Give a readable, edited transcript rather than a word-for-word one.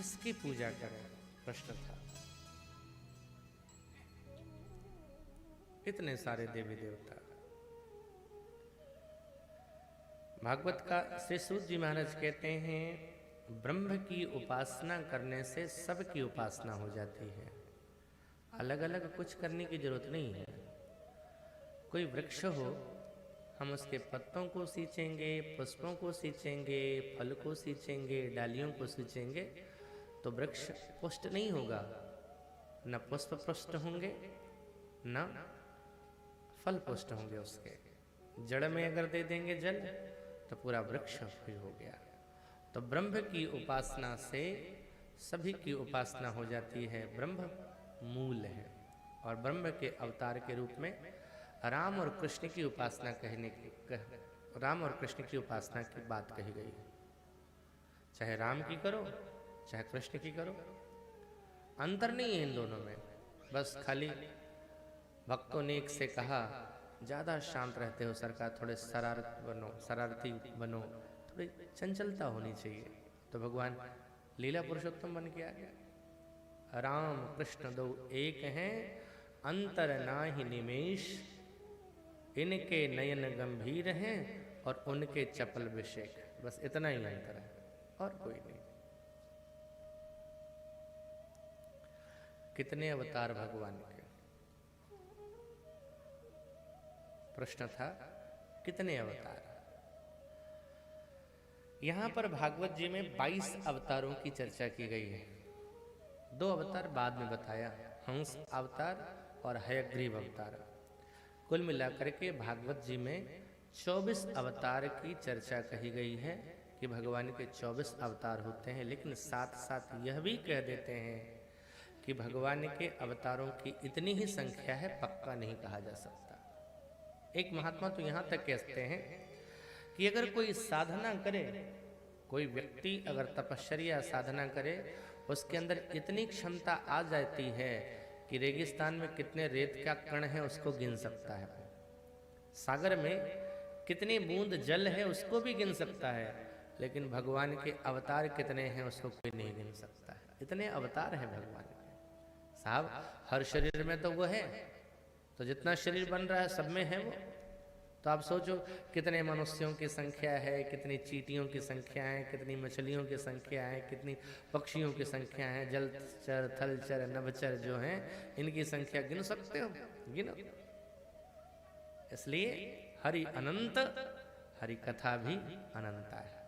किसकी पूजा करें, प्रश्न था। इतने सारे देवी देवता। भागवत का श्री सूत जी महाराज कहते हैं, ब्रह्म की उपासना करने से सबकी उपासना हो जाती है, अलग अलग कुछ करने की जरूरत नहीं है। कोई वृक्ष हो, हम उसके पत्तों को सींचेंगे, पुष्पों को सींचेंगे, फल को सींचेंगे, डालियों को सींचेंगे, तो वृक्ष पुष्ट नहीं होगा, न पुष्प पुष्ट होंगे न फल पुष्ट होंगे। उसके जड़ में अगर दे देंगे जल तो पूरा वृक्ष भी हो गया। तो ब्रह्म की उपासना से सभी की उपासना हो जाती है। ब्रह्म मूल है और ब्रह्म के अवतार के रूप में राम और कृष्ण की उपासना राम और कृष्ण की उपासना की बात कही गई है। चाहे राम की करो चाहे कृष्ण की करो, अंतर नहीं है इन दोनों में। बस खाली भक्तों ने एक से कहा, ज़्यादा शांत रहते हो सरकार, थोड़े शरारती बनो, थोड़ी चंचलता होनी चाहिए। तो भगवान लीला पुरुषोत्तम बन के आ गया। राम कृष्ण दो एक हैं, अंतर नाहि निमेष, इनके नयन गंभीर हैं और उनके चपल विषेक। बस इतना ही अंतर है और कोई नहीं। कितने अवतार भगवान के? प्रश्न था कितने अवतार। यहां पर भागवत जी में 22 अवतारों की चर्चा की गई है। 2 अवतार बाद में बताया, हंस अवतार और हयग्रीव अवतार। कुल मिलाकर के भागवत जी में 24 अवतार की चर्चा कही गई है कि भगवान के 24 अवतार होते हैं। लेकिन साथ साथ यह भी कह देते हैं कि भगवान के अवतारों की इतनी ही संख्या है, पक्का नहीं कहा जा सकता। एक महात्मा तो यहाँ तक कहते हैं कि अगर कोई साधना करे, कोई व्यक्ति अगर तपश्चर्या साधना करे, उसके अंदर इतनी क्षमता आ जाती है कि रेगिस्तान में कितने रेत का कण है उसको गिन सकता है, सागर में कितनी बूंद जल है उसको भी गिन सकता है। लेकिन भगवान के अवतार कितने हैं उसको कोई नहीं गिन सकता है। इतने अवतार हैं भगवान के। साहब हर शरीर में तो वो है, तो जितना शरीर बन रहा है सब में है वो। तो आप सोचो कितने मनुष्यों की संख्या है, कितनी चींटियों की संख्या है, कितनी मछलियों की संख्या है, कितनी पक्षियों की संख्या है, जलचर थलचर नभचर जो हैं, इनकी संख्या गिन सकते हो? गिनो। इसलिए हरि अनंत, हरि कथा भी अनंत है।